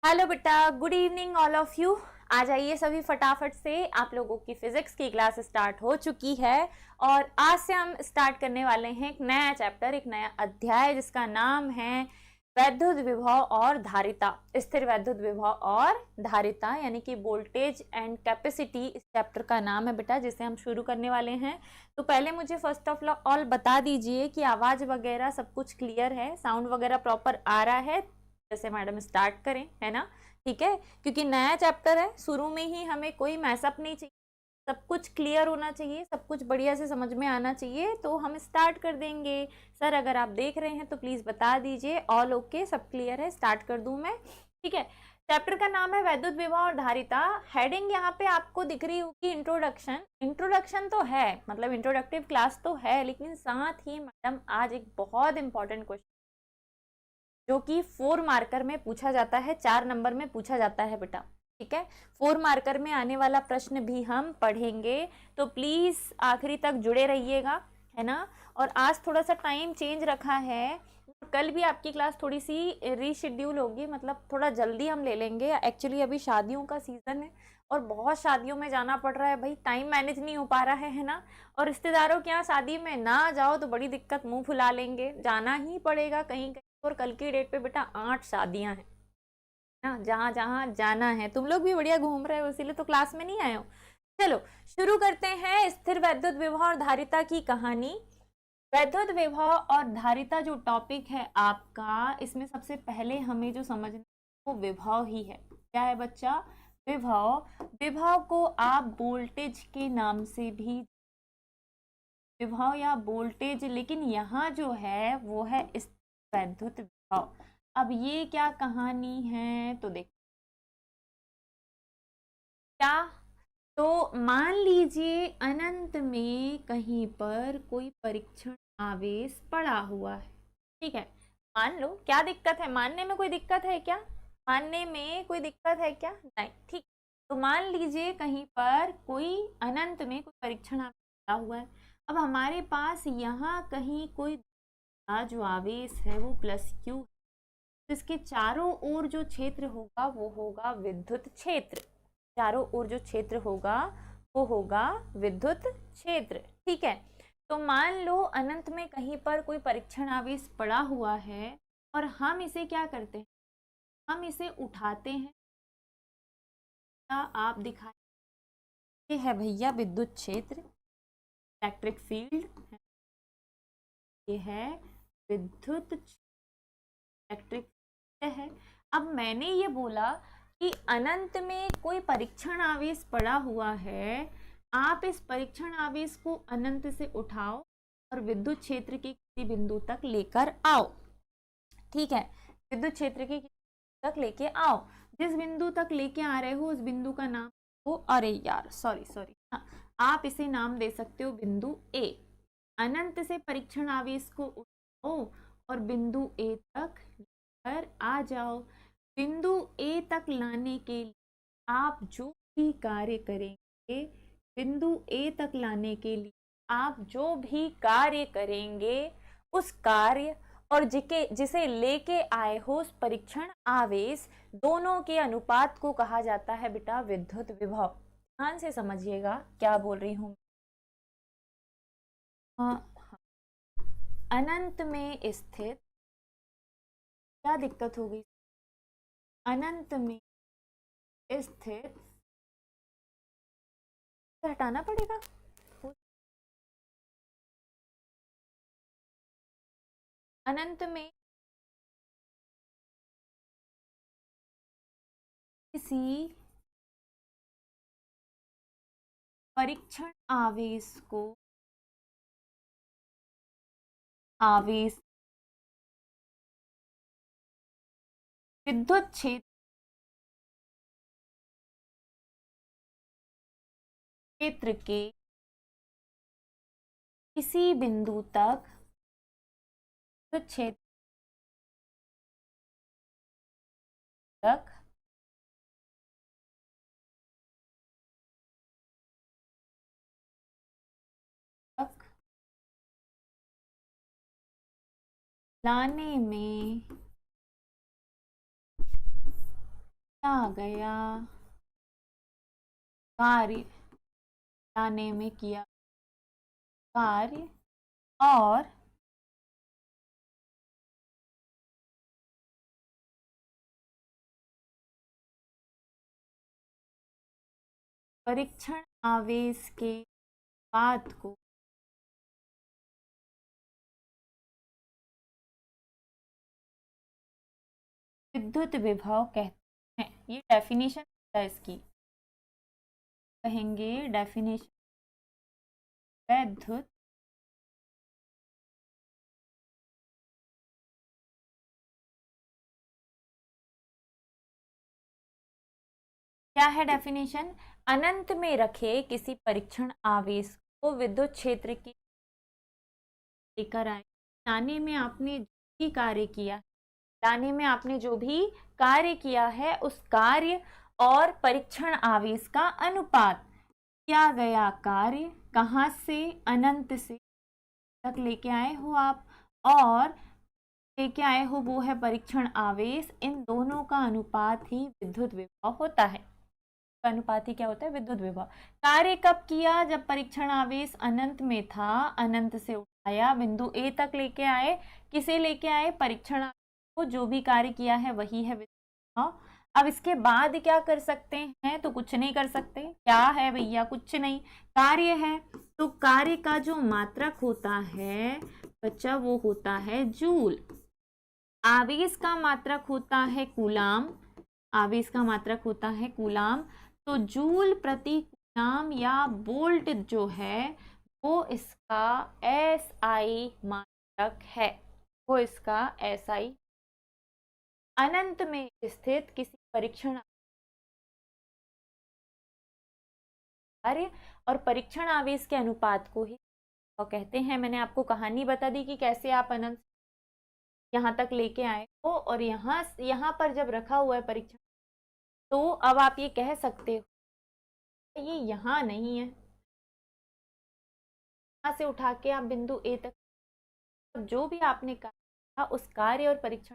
Hello बेटा, good evening all of you. आ जाइए सभी फटाफट से, आप लोगों की फिजिक्स की क्लास स्टार्ट हो चुकी है और आज से हम स्टार्ट करने वाले हैं एक नया चैप्टर, एक नया अध्याय जिसका नाम है वैद्युत विभव और धारिता। स्थिर वैद्युत विभव और धारिता यानी कि वोल्टेज एंड कैपेसिटी इस चैप्टर का नाम है बेटा, जिसे हम शुरू करने वाले हैं। तो पहले मुझे फर्स्ट ऑफ ऑल बता दीजिए कि आवाज वगैरह सब कुछ क्लियर है, साउंड वगैरह प्रॉपर आ रहा है। जैसे मैडम स्टार्ट करें, है ना? ठीक है, क्योंकि नया चैप्टर है, शुरू में ही हमें कोई मैसअप नहीं चाहिए, सब कुछ क्लियर होना चाहिए, सब कुछ बढ़िया से समझ में आना चाहिए। तो हम स्टार्ट कर देंगे। सर अगर आप देख रहे हैं तो प्लीज बता दीजिए ऑल ओके, सब क्लियर है, स्टार्ट कर दूं मैं? ठीक है, चैप्टर का नाम है वैद्युत विभव और धारिता। हेडिंग यहाँ पे आपको दिख रही होगी इंट्रोडक्शन। इंट्रोडक्शन तो है, मतलब इंट्रोडक्टिव क्लास तो है, लेकिन साथ ही मैडम आज एक बहुत इंपॉर्टेंट क्वेश्चन जो कि 4 मार्कर में पूछा जाता है, 4 नंबर में पूछा जाता है बेटा। ठीक है, 4 मार्कर में आने वाला प्रश्न भी हम पढ़ेंगे, तो प्लीज आखिरी तक जुड़े रहिएगा, है ना? और आज थोड़ा सा टाइम चेंज रखा है, कल भी आपकी क्लास थोड़ी सी रीशेड्यूल होगी, मतलब थोड़ा जल्दी हम ले लेंगे। एक्चुअली अभी शादियों का सीजन है और बहुत शादियों में जाना पड़ रहा है भाई, टाइम मैनेज नहीं हो पा रहा है ना? और रिश्तेदारों के यहाँ शादी में ना जाओ तो बड़ी दिक्कत, मुंह फुला लेंगे, जाना ही पड़ेगा कहीं कहीं। और कल की डेट पे बेटा 8 शादियां हैं ना, जहां जहां जाना है। तुम लोग भी बढ़िया घूम रहे हो, इसीलिए तो क्लास में नहीं आए हो। चलो शुरू करते हैं स्थिर वैद्युत विभव और धारिता की कहानी। वैद्युत विभव और धारिता जो टॉपिक है आपका, इसमें सबसे पहले हमें जो समझना है वो विभव ही है। क्या है बच्चा? विभव। विभव को आप वोल्टेज के नाम से भी, विभव या वोल्टेज, लेकिन यहाँ जो है वो है वैद्युत विभव। अब ये क्या कहानी है तो देख, क्या, तो मान लीजिए अनंत में कहीं पर कोई परीक्षण आवेश पड़ा हुआ है। ठीक है, मान लो, क्या दिक्कत है? मानने में कोई दिक्कत है क्या? मानने में कोई दिक्कत है क्या? नहीं। ठीक, तो मान लीजिए कहीं पर कोई अनंत में कोई परीक्षण आवेश पड़ा हुआ है। अब हमारे पास यहाँ कहीं कोई जो आवेश है वो प्लस क्यू, तो इसके चारों ओर जो क्षेत्र होगा वो होगा विद्युत क्षेत्र। चारों ओर जो क्षेत्र होगा वो होगा विद्युत क्षेत्र। ठीक है, तो मान लो अनंत में कहीं पर कोई परीक्षण आवेश पड़ा हुआ है और हम इसे क्या करते हैं, हम इसे उठाते हैं। आप दिखाए, ये है भैया विद्युत क्षेत्र, इलेक्ट्रिक फील्ड, ये है विद्युत इलेक्ट्रिक है। अब मैंने ये बोला कि अनंत में कोई परीक्षण आवेश पड़ा हुआ है, आप इस परीक्षण आवेश को अनंत से उठाओ और विद्युत क्षेत्र के किसी बिंदु तक लेकर आओ। ठीक है, विद्युत क्षेत्र के किसी तक लेके आओ। जिस बिंदु तक लेके आ रहे हो उस बिंदु का नाम हो, अरे यार सॉरी सॉरी, हाँ, आप इसे नाम दे सकते हो बिंदु ए। अनंत से परीक्षण आवेश को उठाओ और बिंदु ए तक पर आ जाओ। बिंदु ए तक लाने के लिए आप जो भी कार्य करेंगे, बिंदु ए तक लाने के लिए आप जो भी कार्य करेंगे, उस कार्य और जिसे लेके आए हो उस परीक्षण आवेश, दोनों के अनुपात को कहा जाता है बेटा विद्युत विभव। ध्यान से समझिएगा क्या बोल रही हूँ। अनंत में स्थित, क्या दिक्कत होगी? अनंत में स्थित, हटाना पड़ेगा। अनंत में किसी परीक्षण आवेश को आवेश विद्युत क्षेत्र के किसी बिंदु तक, विद्युत क्षेत्र तक तक लाने में किया गया कार्य, लाने में किया कार्य और परीक्षण आवेश के बाद को विद्युत विभव कहते हैं। ये डेफिनेशन है इसकी, कहेंगे डेफिनेशन विद्युत क्या है डेफिनेशन? अनंत में रखे किसी परीक्षण आवेश को विद्युत क्षेत्र की लेकर आए, लाने में आपने जो भी कार्य किया, लाने में आपने जो भी कार्य किया है उस कार्य और परीक्षण आवेश का अनुपात, किया गया कार्य कहाँ से, अनंत से तक लेके आए हो आप, और लेके आए हो वो है परीक्षण आवेश, इन दोनों का अनुपात ही विद्युत विभव होता है। अनुपात ही क्या होता है? विद्युत विभव। कार्य कब किया? जब परीक्षण आवेश अनंत में था, अनंत से उठाया, बिंदु ए तक लेके आए, किसे लेके आए? परीक्षण को, जो भी कार्य किया है वही है विद्युत विभव। अब इसके बाद क्या कर सकते हैं? तो कुछ नहीं कर सकते। क्या है भैया? कुछ नहीं, कार्य है। तो कार्य का जो मात्रक होता है बच्चा वो होता है जूल, आवेश का मात्रक होता है कूलाम, आवेश का मात्रक होता है कूलाम। तो जूल प्रति कूलाम या वोल्ट जो है वो इसका एसआई मात्रक है, वो इसका एसआई। अनंत में स्थित किसी परीक्षण कार्य और परीक्षण आवेश के अनुपात को ही कहते हैं। मैंने आपको कहानी बता दी कि कैसे आप अनंत यहाँ तक लेके आए हो, और यहाँ पर जब रखा हुआ है परीक्षण, तो अब आप ये कह सकते हो ये यहाँ नहीं है, यहाँ से उठा के आप बिंदु ए तक, जो भी आपने कहा उस कार्य और परीक्षण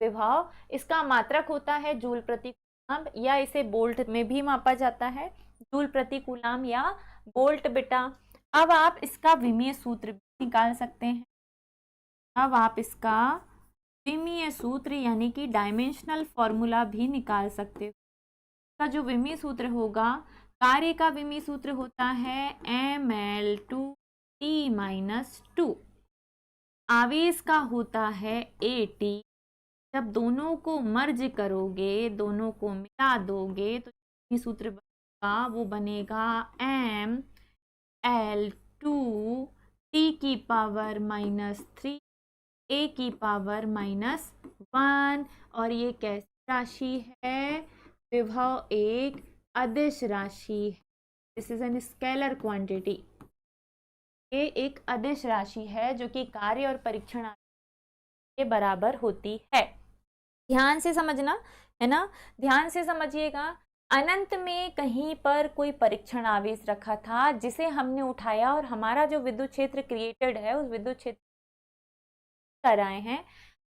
विभव, इसका मात्रक होता है जूल प्रति कूलाम, या इसे वोल्ट में भी मापा जाता है, जूल प्रति कूलाम या वोल्ट बेटा। अब आप इसका विमीय सूत्र भी निकाल सकते हैं। अब आप इसका विमीय सूत्र यानी कि डायमेंशनल फॉर्मूला भी निकाल सकते हो। इसका जो विमीय सूत्र होगा, कार्य का विमीय सूत्र होता है ml2t-2, आवेश का होता है at। जब दोनों को मर्ज करोगे, दोनों को मिला दोगे, तो विमीय सूत्र बनेगा, वो बनेगा ml2t⁻³ a⁻⁻1। और ये कैसी राशि है? विभव एक अदिश राशि है। This is an scalar quantity. ये एक अदिश राशि है जो कि कार्य और परीक्षण के बराबर होती है। ध्यान से समझना है ना, ध्यान से समझिएगा। अनंत में कहीं पर कोई परीक्षण आवेश रखा था जिसे हमने उठाया और हमारा जो विद्युत क्षेत्र क्रिएटेड है उस विद्युत क्षेत्र कर आए हैं,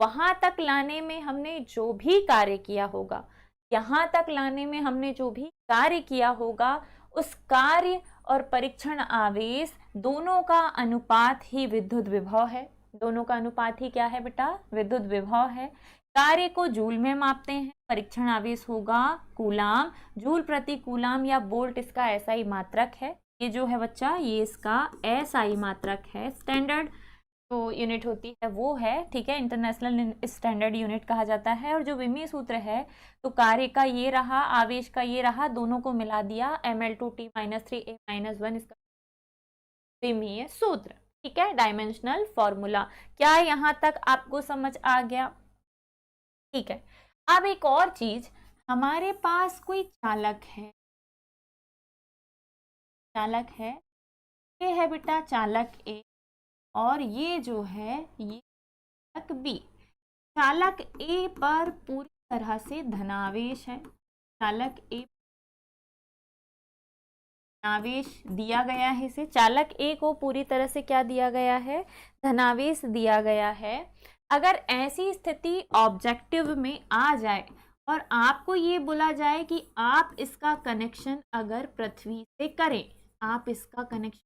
वहां तक लाने में हमने जो भी कार्य किया होगा, यहाँ तक लाने में हमने जो भी कार्य किया होगा, उस कार्य और परीक्षण आवेश दोनों का अनुपात ही विद्युत विभव है। दोनों का अनुपात ही क्या है बेटा? विद्युत विभव है। कार्य को जूल में मापते हैं, परीक्षण आवेश होगा कूलाम, जूल प्रति कूलाम या वोल्ट इसका एसआई मात्रक है। ये जो है बच्चा, ये इसका एसआई मात्रक है। स्टैंडर्ड जो यूनिट होती है वो है, ठीक है, इंटरनेशनल स्टैंडर्ड यूनिट कहा जाता है। और जो विमीय सूत्र है, तो कार्य का ये रहा, आवेश का ये रहा, दोनों को मिला दिया, ml2t-3a-1 इसका विमीय सूत्र, ठीक है, डायमेंशनल फॉर्मूला। क्या यहाँ तक आपको समझ आ गया? ठीक है। अब एक और चीज, हमारे पास कोई चालक है, चालक है, ये है बेटा चालक ए, और ये जो है ये चालक बी। चालक ए पर पूरी तरह से धनावेश है, चालक ए धनावेश दिया गया है, इसे चालक ए को पूरी तरह से क्या दिया गया है? धनावेश दिया गया है। अगर ऐसी स्थिति ऑब्जेक्टिव में आ जाए और आपको ये बोला जाए कि आप इसका कनेक्शन अगर पृथ्वी से करें, आप इसका कनेक्शन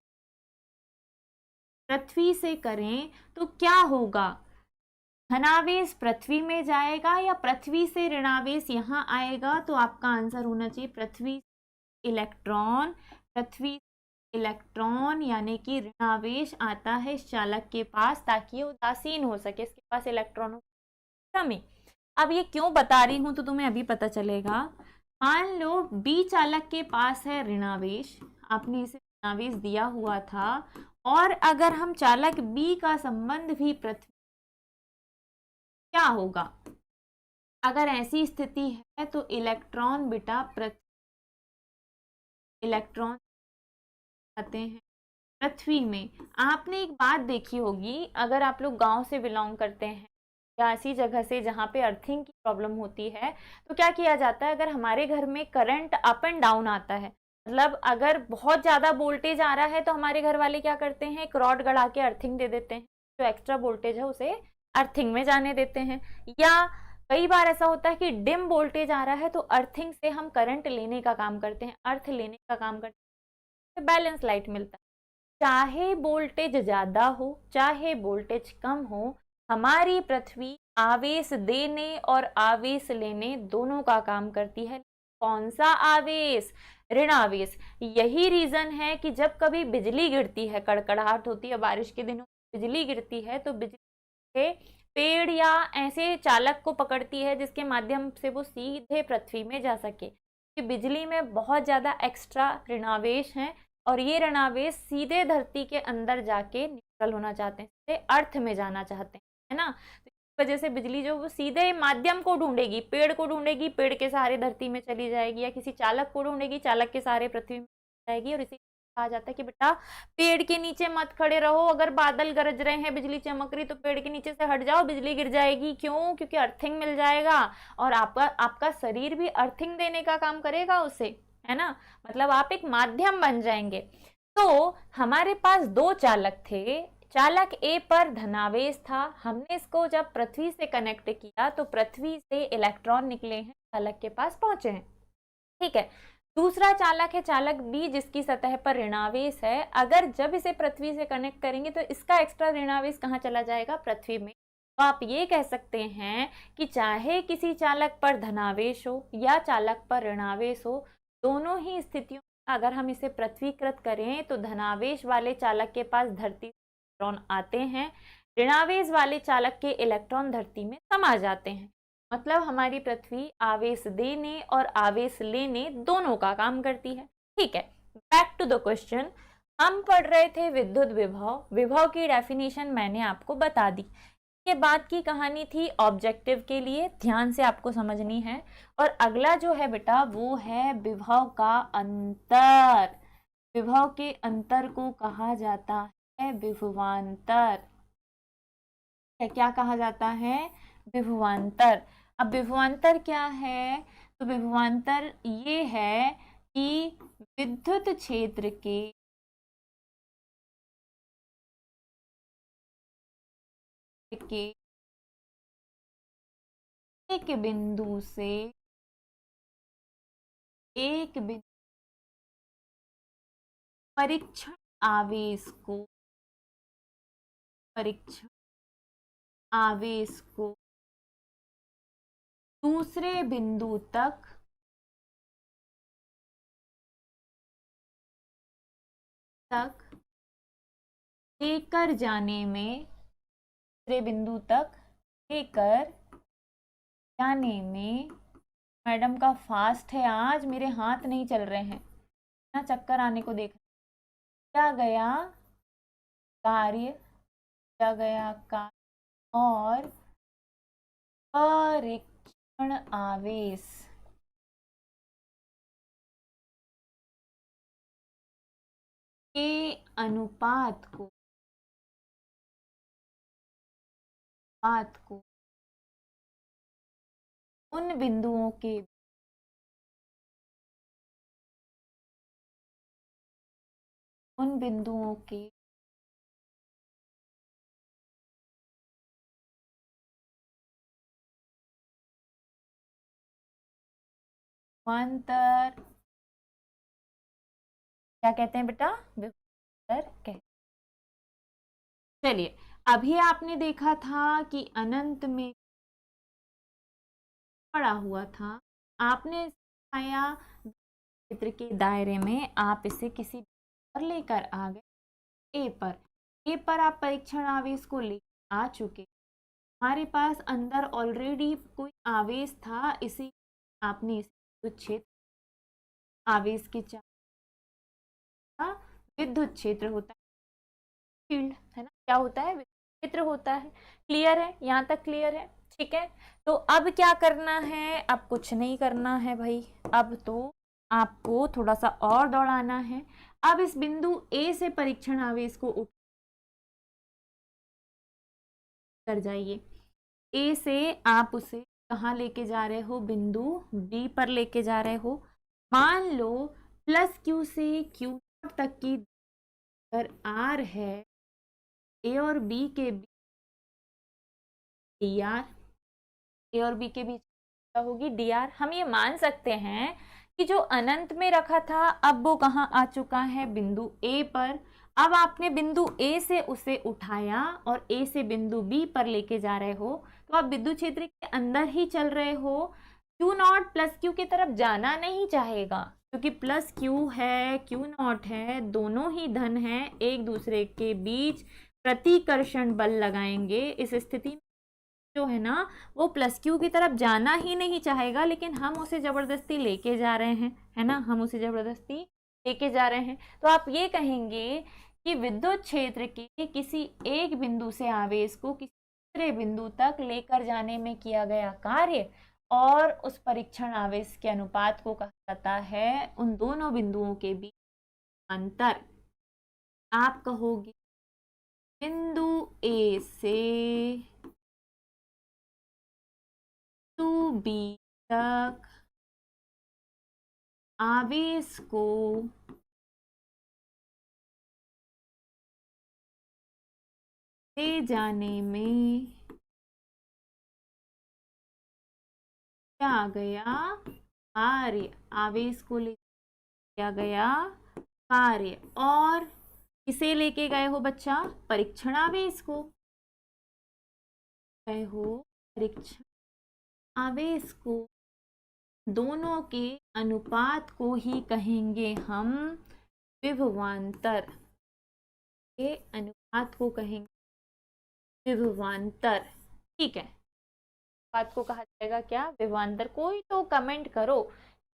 पृथ्वी से करें तो क्या होगा? धनावेश पृथ्वी में जाएगा या पृथ्वी से ऋणावेश यहाँ आएगा? तो आपका आंसर होना चाहिए पृथ्वी इलेक्ट्रॉन, पृथ्वी इलेक्ट्रॉन यानी कि ऋणावेश आता है इस चालक के पास ताकि ये उदासीन हो सके, इसके पास इलेक्ट्रॉनों की कमी। अब ये क्यों बता रही हूं तो तुम्हें अभी पता चलेगा। मान लो बी चालक के पास है ऋणावेश, आपने इसे ऋणावेश दिया हुआ था, और अगर हम चालक बी का संबंध भी पृथ्वी, क्या होगा? अगर ऐसी स्थिति है तो इलेक्ट्रॉन बेटा इलेक्ट्रॉन आते हैं पृथ्वी में। आपने एक बात देखी होगी, अगर आप लोग गांव से बिलोंग करते हैं या ऐसी जगह से जहाँ पे अर्थिंग की प्रॉब्लम होती है, तो क्या किया जाता है, अगर हमारे घर में करंट अप एंड डाउन आता है, मतलब अगर बहुत ज़्यादा वोल्टेज आ रहा है तो हमारे घर वाले क्या करते हैं, एक रॉड गड़ा के अर्थिंग दे देते हैं, जो एक्स्ट्रा वोल्टेज है उसे अर्थिंग में जाने देते हैं। या कई बार ऐसा होता है कि डिम वोल्टेज आ रहा है तो अर्थिंग से हम करंट लेने का काम करते हैं, अर्थ लेने का काम करते हैं, बैलेंस लाइट मिलता है। चाहे वोल्टेज ज्यादा हो चाहे वोल्टेज कम हो, हमारी पृथ्वी आवेश देने और आवेश लेने दोनों का काम करती है। कौन सा आवेश? ऋणावेश। यही रीजन है कि जब कभी बिजली गिरती है, कड़कड़ाहट होती है, बारिश के दिनों बिजली गिरती है, तो बिजली के पेड़ या ऐसे चालक को पकड़ती है जिसके माध्यम से वो सीधे पृथ्वी में जा सके, कि बिजली में बहुत ज्यादा एक्स्ट्रा ऋणावेश हैं और ये ऋणावेश सीधे धरती के अंदर जाके न्यूट्रल होना चाहते हैं, सीधे अर्थ में जाना चाहते हैं, है ना। तो इस वजह से बिजली जो वो सीधे माध्यम को ढूंढेगी, पेड़ को ढूंढेगी, पेड़ के सहारे धरती में चली जाएगी, या किसी चालक को ढूंढेगी, चालक के सहारे पृथ्वी में जाएगी। और इसी कहा जाता है कि बेटा पेड़ के नीचे मत खड़े रहो, अगर बादल गरज रहे हैं, बिजली चमक रही, तो पेड़ के नीचे से हट जाओ, बिजली गिर जाएगी। क्यों? क्योंकि अर्थिंग मिल जाएगा और आपका आपका शरीर भी अर्थिंग देने का काम करेगा उसे, है ना। मतलब आप एक माध्यम बन जाएंगे। तो हमारे पास दो चालक थे, चालक ए पर धनावेश था, हमने इसको जब पृथ्वी से कनेक्ट किया तो पृथ्वी से इलेक्ट्रॉन निकले हैं, चालक के पास पहुंचे हैं, ठीक है। दूसरा चालक है चालक बी, जिसकी सतह पर ऋणावेश है। अगर जब इसे पृथ्वी से कनेक्ट करेंगे तो इसका एक्स्ट्रा ऋणावेश कहाँ चला जाएगा? पृथ्वी में। तो आप ये कह सकते हैं कि चाहे किसी चालक पर धनावेश हो या चालक पर ऋणावेश हो, दोनों ही स्थितियों में अगर हम इसे पृथ्वीकृत करें तो धनावेश वाले चालक के पास धरती इलेक्ट्रॉन आते हैं, ऋणावेश वाले चालक के इलेक्ट्रॉन धरती में समा जाते हैं। मतलब हमारी पृथ्वी आवेश देने और आवेश लेने दोनों का काम करती है, ठीक है। बैक टू द क्वेश्चन, हम पढ़ रहे थे विद्युत विभव, विभव की डेफिनेशन मैंने आपको बता दी। के बाद की कहानी थी ऑब्जेक्टिव के लिए, ध्यान से आपको समझनी है। और अगला जो है बेटा वो है विभव का अंतर। विभव के अंतर को कहा जाता है विभवांतर। क्या कहा जाता है? विभवांतर। अब विभवांतर क्या है? तो विभवांतर ये है कि विद्युत क्षेत्र के एक बिंदु से एक बिंदु परीक्षण आवेश को परीक्षण आवेश को दूसरे बिंदु तक लेकर जाने में, दूसरे बिंदु तक लेकर जाने में, मैडम का फास्ट है आज, मेरे हाथ नहीं चल रहे हैं ना, चक्कर आने को देख। क्या गया कार्य, क्या गया कार्य और परीक्षण आवेश के अनुपात को उन बिंदुओं के विभवांतर क्या कहते हैं बेटा? विभवांतर कहते हैं। चलिए, अभी आपने देखा था कि अनंत में पड़ा हुआ था, आपने आया क्षेत्र के दायरे में, आप इसे किसी पर लेकर आ गए ए पर आप परीक्षण आवेश को लेकर आ चुके। हमारे पास अंदर ऑलरेडी कोई आवेश था, इसी आपने विद्युत क्षेत्र आवेश के चार विद्युत क्षेत्र होता है, फील्ड है ना, क्या होता है? विद्युत क्षेत्र होता है। क्लियर है? यहाँ तक क्लियर है? ठीक है, तो अब क्या करना है? अब कुछ नहीं करना है भाई, अब तो आपको थोड़ा सा और दौड़ाना है। अब इस बिंदु ए से परीक्षण आवेश को उठ कर जाइए। ए से आप उसे कहाँ लेके जा रहे हो? बिंदु बी पर लेके जा रहे हो। मान लो प्लस क्यू से क्यू नॉट तक की अगर आर है, ए और बी के बीच डी आर, ए और बी के बीच क्या होगी? D R. हम ये मान सकते हैं कि जो अनंत में रखा था, अब वो कहाँ आ चुका है? बिंदु ए पर। अब आपने बिंदु ए से उसे उठाया और ए से बिंदु बी पर लेके जा रहे हो, तो आप विद्युत क्षेत्र के अंदर ही चल रहे हो। क्यू नॉट प्लस क्यू की तरफ जाना नहीं चाहेगा, क्योंकि प्लस क्यू है, क्यू नॉट है, दोनों ही धन है, एक दूसरे के बीच प्रतिकर्षण बल लगाएंगे। इस स्थिति में जो है ना, वो प्लस क्यू की तरफ जाना ही नहीं चाहेगा, लेकिन हम उसे जबरदस्ती लेके जा रहे हैं, है ना, हम उसे जबरदस्ती लेके जा रहे हैं। तो आप ये कहेंगे कि विद्युत क्षेत्र के किसी एक बिंदु से आवेश को किसी दूसरे बिंदु तक लेकर जाने में किया गया कार्य और उस परीक्षण आवेश के अनुपात को कहा जाता है उन दोनों बिंदुओं के बीच अंतर। आप कहोगे बिंदु ए से बी तक आवेश को ले जाने में क्या गया? कार्य। आवेश को ले किया गया कार्य। और किसे लेके गए हो बच्चा? परीक्षण आवेश को गए हो, परीक्षण आवेश को। दोनों के अनुपात को ही कहेंगे हम विभवांतर। के अनुपात को कहेंगे विभवांतर। ठीक है, बात को कहा जाएगा क्या? विभवांतर। कोई तो कमेंट करो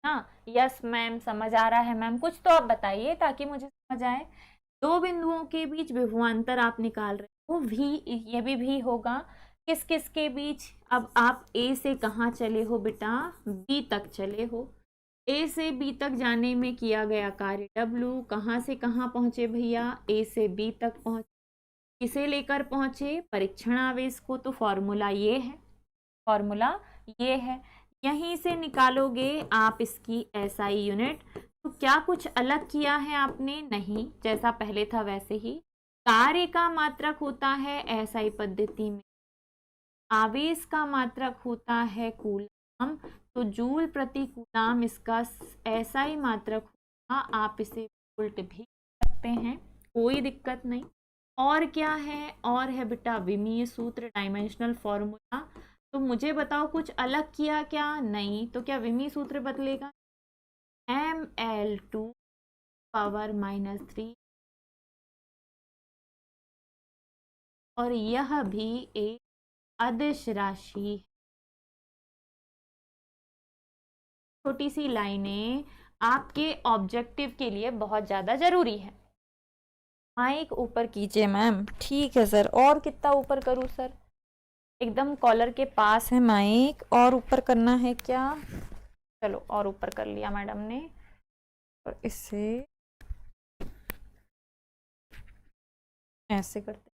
ना, यस मैम समझ आ रहा है मैम, कुछ तो आप बताइए ताकि मुझे समझ आए। दो बिंदुओं के बीच विभवांतर आप निकाल रहे हो, भी ये भी होगा। किस किस के बीच? अब आप ए से कहाँ चले हो बेटा? बी तक चले हो। ए से बी तक जाने में किया गया कार्य W। कहाँ से कहाँ पहुंचे भैया? ए से बी तक पहुंचे। किसे लेकर पहुंचे? परीक्षण आवेश को। तो फॉर्मूला ये है, फॉर्मूला ये है। यहीं से निकालोगे आप इसकी SI यूनिट। तो क्या कुछ अलग किया है आपने? नहीं, जैसा पहले था वैसे ही। कार्य का मात्रक होता है SI पद्धति में, आवेश का मात्रक होता है कूलम, तो जूल प्रति कूलम इसका SI मात्रक होगा। आप इसे वोल्ट भी सकते हैं, कोई दिक्कत नहीं। और क्या है? और है बेटा विमीय सूत्र, डायमेंशनल फॉर्मूला। तो मुझे बताओ कुछ अलग किया क्या? नहीं। तो क्या विमीय सूत्र बदलेगा? ml2 पावर -3, और यह भी एक अदिश राशि। छोटी सी लाइनें आपके ऑब्जेक्टिव के लिए बहुत ज़्यादा ज़रूरी है। माइक ऊपर कीजिए मैम। ठीक है सर, और कितना ऊपर करूँ सर? एकदम कॉलर के पास है माइक, और ऊपर करना है क्या? चलो और ऊपर कर लिया मैडम ने। और इससे ऐसे करते,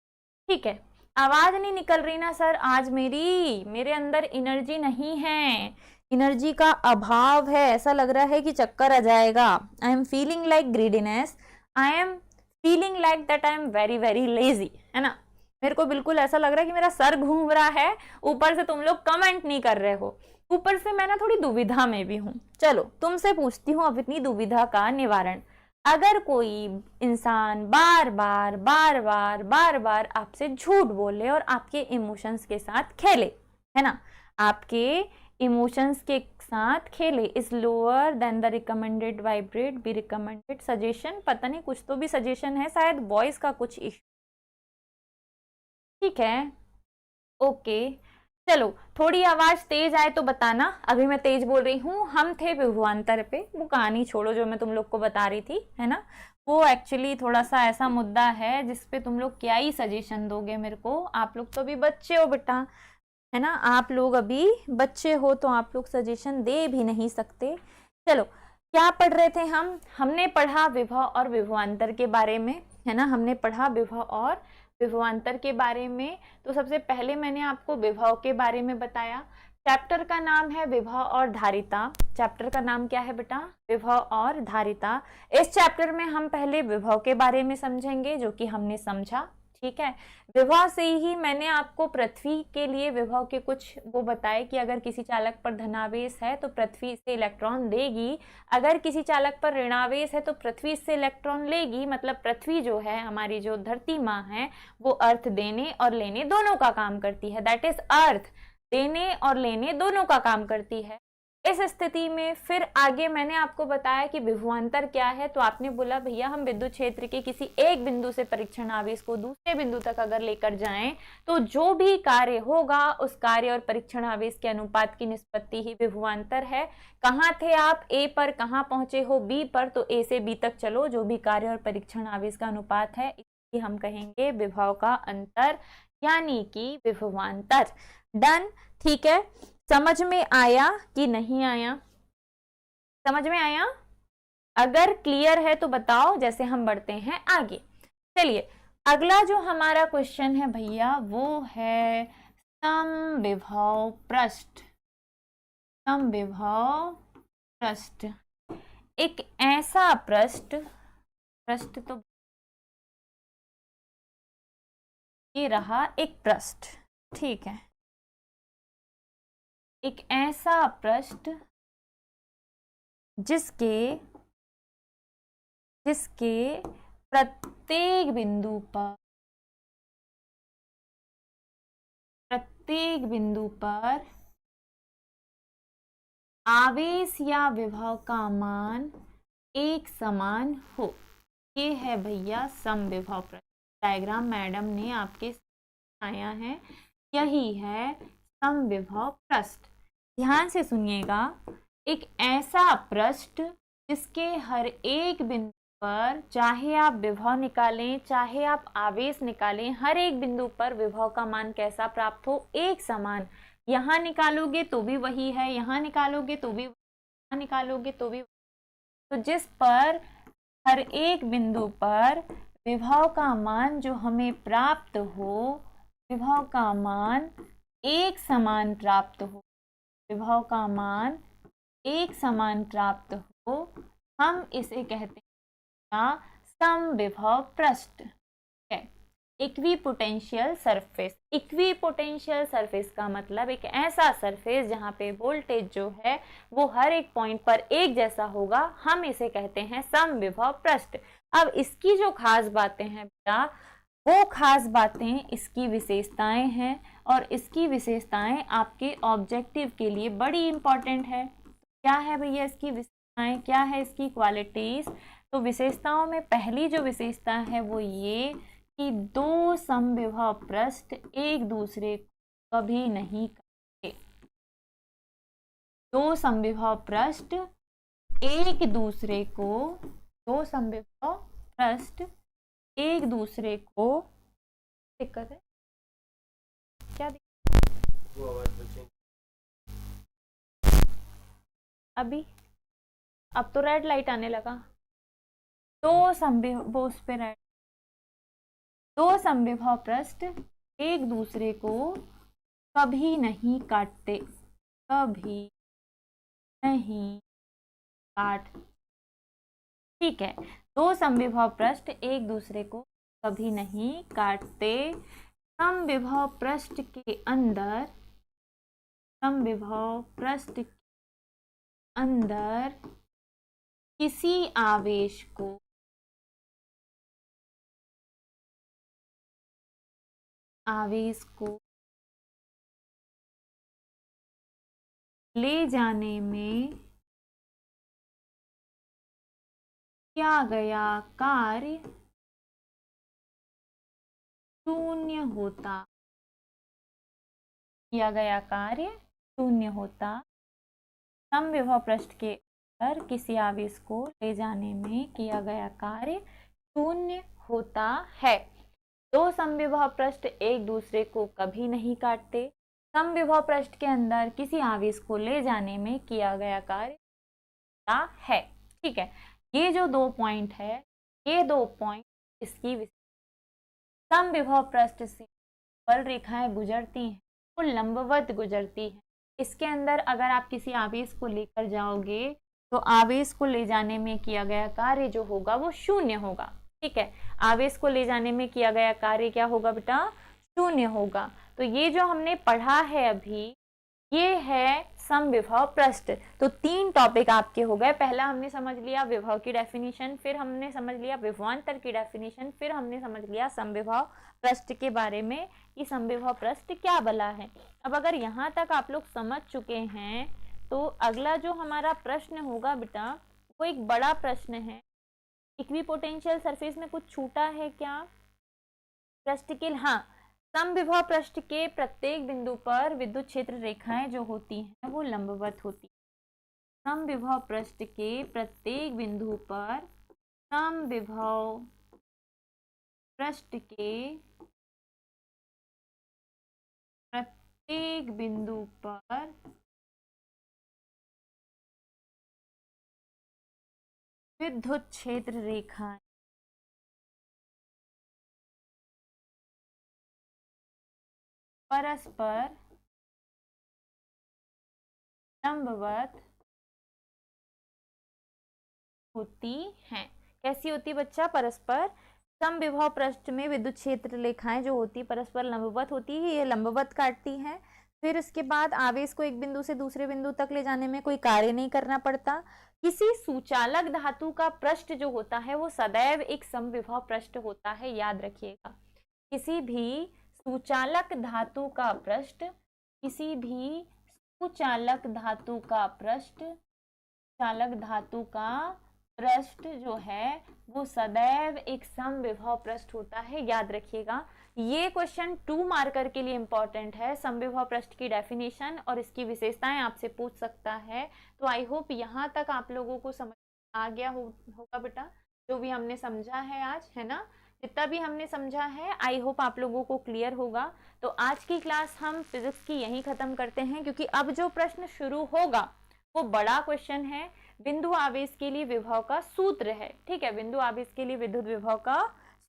ठीक है। आवाज नहीं निकल रही ना सर आज मेरे अंदर एनर्जी नहीं है, एनर्जी का अभाव है। ऐसा लग रहा है कि चक्कर आ जाएगा। I am feeling like greediness, I am feeling like that I am very very lazy, है ना। मेरे को बिल्कुल ऐसा लग रहा है कि मेरा सर घूम रहा है, ऊपर से तुम लोग कमेंट नहीं कर रहे हो, ऊपर से मैं ना थोड़ी दुविधा में भी हूँ। चलो तुमसे पूछती हूँ अब इतनी दुविधा का निवारण। अगर कोई इंसान बार बार बार बार बार बार आपसे झूठ बोले और आपके इमोशंस के साथ खेले, है ना, आपके इमोशंस के साथ खेले, is lower than the recommended vibrate be recommended suggestion, पता नहीं कुछ तो भी सजेशन है, शायद वॉइस का कुछ इशू। ठीक है, ओके, चलो थोड़ी आवाज तेज आए तो बताना, अभी मैं तेज बोल रही हूँ। हम थे विभवांतर पे, वो कहानी छोड़ो जो मैं तुम लोग को बता रही थी, है ना, वो एक्चुअली थोड़ा सा ऐसा मुद्दा है जिसपे तुम लोग क्या ही सजेशन दोगे मेरे को, आप लोग तो अभी बच्चे हो बेटा, है ना, आप लोग अभी बच्चे हो तो आप लोग सजेशन दे भी नहीं सकते। चलो क्या पढ़ रहे थे हमने पढ़ा विभव और विभवांतर के बारे में, है ना, हमने पढ़ा विभव और विभवांतर के बारे में। तो सबसे पहले मैंने आपको विभव के बारे में बताया। चैप्टर का नाम है विभव और धारिता। चैप्टर का नाम क्या है बेटा? विभव और धारिता। इस चैप्टर में हम पहले विभव के बारे में समझेंगे, जो कि हमने समझा, ठीक है। विभव से ही मैंने आपको पृथ्वी के लिए विभव के कुछ वो बताए कि अगर किसी चालक पर धनावेश है तो पृथ्वी इससे इलेक्ट्रॉन देगी, अगर किसी चालक पर ऋणावेश है तो पृथ्वी इससे इलेक्ट्रॉन लेगी। मतलब पृथ्वी जो है, हमारी जो धरती माँ है, वो अर्थ देने और लेने दोनों का काम करती है। दैट इज अर्थ देने और लेने दोनों का काम करती है। इस स्थिति में फिर आगे मैंने आपको बताया कि विभवांतर क्या है, तो आपने बोला भैया हम विद्युत क्षेत्र के किसी एक बिंदु से परीक्षण आवेश को दूसरे बिंदु तक अगर लेकर जाएं तो जो भी कार्य होगा उस कार्य और परीक्षण आवेश के अनुपात की निष्पत्ति ही विभवांतर है। कहाँ थे आप? ए पर। कहाँ पहुंचे हो? बी पर। तो ए से बी तक चलो, जो भी कार्य और परीक्षण आवेश का अनुपात है इसी हम कहेंगे विभव का अंतर, यानी कि विभवांतर। डन, ठीक है। समझ में आया कि नहीं आया? समझ में आया? अगर क्लियर है तो बताओ, जैसे हम बढ़ते हैं आगे। चलिए अगला जो हमारा क्वेश्चन है भैया वो है समविभव पृष्ठ। समविभव पृष्ठ, एक ऐसा पृष्ठ, पृष्ठ तो ये रहा एक पृष्ठ, ठीक है, एक ऐसा पृष्ठ जिसके प्रत्येक बिंदु पर आवेश या विभव का मान एक समान हो। ये है भैया समविभव पृष्ठ। डायग्राम मैडम ने आपके आया है, यही है समविभव पृष्ठ। ध्यान से सुनिएगा, एक ऐसा पृष्ठ जिसके हर एक बिंदु पर, चाहे आप विभव निकालें चाहे आप आवेश निकालें, हर एक बिंदु पर विभव का मान कैसा प्राप्त हो? एक समान। यहाँ निकालोगे तो भी वही है, यहाँ निकालोगे तो भी, यहाँ निकालोगे तो भी। तो जिस पर हर एक बिंदु पर विभव का मान जो हमें प्राप्त हो, विभव का मान एक समान प्राप्त हो, विभव का मान एक समान प्राप्त हो, हम इसे कहते हैं समविभव पृष्ठ। Equipotential surface. इक्विपोटेंशियल सरफेस का मतलब एक ऐसा सरफेस जहां पे वोल्टेज जो है वो हर एक पॉइंट पर एक जैसा होगा, हम इसे कहते हैं समविभव पृष्ठ। अब इसकी जो खास बातें हैं बेटा, वो खास बातें इसकी विशेषताएं हैं, और इसकी विशेषताएं आपके ऑब्जेक्टिव के लिए बड़ी इंपॉर्टेंट है। क्या है भैया इसकी विशेषताएं, क्या है इसकी क्वालिटीज? तो विशेषताओं में पहली जो विशेषता है वो ये कि दो समविभव पृष्ठ एक दूसरे को कभी नहीं काटते। दो समविभव पृष्ठ एक दूसरे को, दो समविभव पृष्ठ एक दूसरे को, दिक्कत है क्या? अभी अब तो रेड लाइट आने लगा। दो समविभव पृष्ठ एक दूसरे को कभी नहीं काटते, कभी नहीं काट, ठीक है। दो समविभव पृष्ठ एक दूसरे को कभी नहीं काटते। समविभव पृष्ठ के अंदर, समविभव पृष्ठ के अंदर किसी आवेश को ले जाने में किया गया कार्य शून्य होता, किया गया कार्य शून्य होता। समविभव पृष्ठ के अंदर किसी आवेश को ले जाने में किया गया कार्य शून्य होता है। दो समविभव पृष्ठ एक दूसरे को कभी नहीं काटते। समविभव पृष्ठ के अंदर किसी आवेश को ले जाने में किया गया कार्य होता है। ठीक है, ये जो 2 पॉइंट है, ये 2 पॉइंट इसकी समविभव पृष्ठ से बल रेखाएं गुजरती हैं, वो लंबवत गुजरती हैं। इसके अंदर अगर आप किसी आवेश को लेकर जाओगे तो आवेश को ले जाने में किया गया कार्य जो होगा वो शून्य होगा। ठीक है, आवेश को ले जाने में किया गया कार्य क्या होगा बेटा? शून्य होगा। तो ये जो हमने पढ़ा है अभी, ये है समविभव पृष्ठ। तो 3 टॉपिक आपके हो गए। पहला हमने समझ लिया विभव की डेफिनेशन, फिर हमने समझ लिया विभवांतर की डेफिनेशन, फिर हमने समझ लिया समविभव पृष्ठ के बारे में कि समविभव पृष्ठ क्या बला है। अब अगर यहाँ तक आप लोग समझ चुके हैं तो अगला जो हमारा प्रश्न होगा बेटा वो एक बड़ा प्रश्न है। इक्विपोटेंशियल सरफेस में कुछ छूटा है क्या पृष्ठ के? हाँ, समविभव पृष्ठ के प्रत्येक बिंदु पर विद्युत क्षेत्र रेखाएं जो होती हैं वो लंबवत होती हैं। समविभव पृष्ठ के प्रत्येक बिंदु पर, समविभव पृष्ठ के प्रत्येक बिंदु पर विद्युत क्षेत्र रेखाएं परस्पर लंबवत होती हैं। कैसी होती बच्चा? परस्पर। समविभव पृष्ठ में विद्युत क्षेत्र रेखाएं जो होती परस्पर लंबवत होती है, ये लंबवत काटती हैं। फिर इसके बाद आवेश को एक बिंदु से दूसरे बिंदु तक ले जाने में कोई कार्य नहीं करना पड़ता। किसी सुचालक धातु का पृष्ठ जो होता है वो सदैव एक समविभव पृष्ठ होता है, याद रखिएगा। किसी भी सुचालक धातु का पृष्ठ, किसी भी सुचालक धातु का पृष्ठ, चालक धातु का पृष्ठ जो है वो सदैव एक समविभव पृष्ठ होता है, याद रखिएगा। ये क्वेश्चन 2 मार्कर के लिए इंपॉर्टेंट है। समविभव पृष्ठ की डेफिनेशन और इसकी विशेषताएं आपसे पूछ सकता है। तो आई होप यहाँ तक आप लोगों को समझ आ गया होगा बेटा, जो भी हमने समझा है आज, है ना? जितना भी हमने समझा है आई होप आप लोगों को क्लियर होगा। तो आज की क्लास हम फिजिक्स की यहीं खत्म करते हैं, क्योंकि अब जो प्रश्न शुरू होगा वो बड़ा क्वेश्चन है। बिंदु आवेश के लिए विभव का सूत्र है। ठीक है, बिंदु आवेश के लिए विद्युत विभव का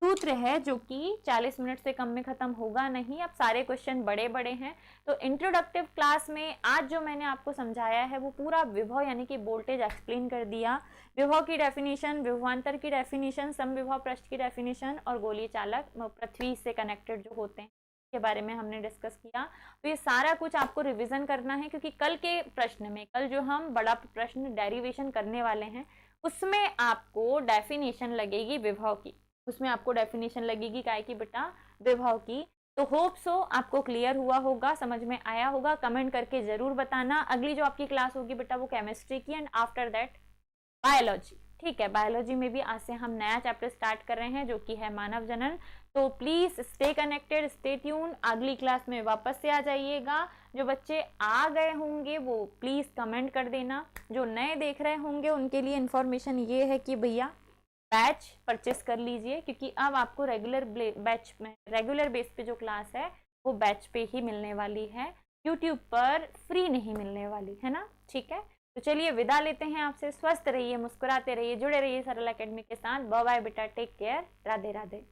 सूत्र है, जो कि 40 मिनट से कम में खत्म होगा नहीं। अब सारे क्वेश्चन बड़े बड़े हैं। तो इंट्रोडक्टिव क्लास में आज जो मैंने आपको समझाया है वो पूरा विभव यानी कि वोल्टेज एक्सप्लेन कर दिया। विभव की डेफिनेशन, विभवांतर की डेफिनेशन, समविभव पृष्ठ की डेफिनेशन और गोलीय चालक पृथ्वी से कनेक्टेड जो होते हैं के बारे में हमने डिस्कस किया। तो ये सारा कुछ आपको रिवीजन करना है, क्योंकि कल के प्रश्न में, कल जो हम बड़ा प्रश्न डेरिवेशन करने वाले हैं उसमें आपको डेफिनेशन लगेगी विभव की, उसमें आपको डेफिनेशन लगेगी काय की बेटा? विभव की। तो होप सो आपको क्लियर हुआ होगा, समझ में आया होगा। कमेंट करके जरूर बताना। अगली जो आपकी क्लास होगी बेटा वो केमिस्ट्री की, एंड आफ्टर दैट बायोलॉजी। ठीक है, बायोलॉजी में भी आज से हम नया चैप्टर स्टार्ट कर रहे हैं जो कि है मानव जनन। तो please stay connected, stay tune. अगली क्लास में वापस से आ जाइएगा। जो बच्चे आ गए होंगे वो प्लीज कमेंट कर देना। जो नए देख रहे होंगे उनके लिए इंफॉर्मेशन ये है कि भैया बैच परचेस कर लीजिए, क्योंकि अब आपको रेगुलर बैच में, रेगुलर बेस पे जो क्लास है वो बैच पे ही मिलने वाली है, यूट्यूब पर फ्री नहीं मिलने वाली है ना। ठीक है, तो चलिए विदा लेते हैं आपसे। स्वस्थ रहिए, मुस्कुराते रहिए, जुड़े रहिए सरल एकेडमी के साथ। बाय बाय बेटा, टेक केयर, राधे राधे।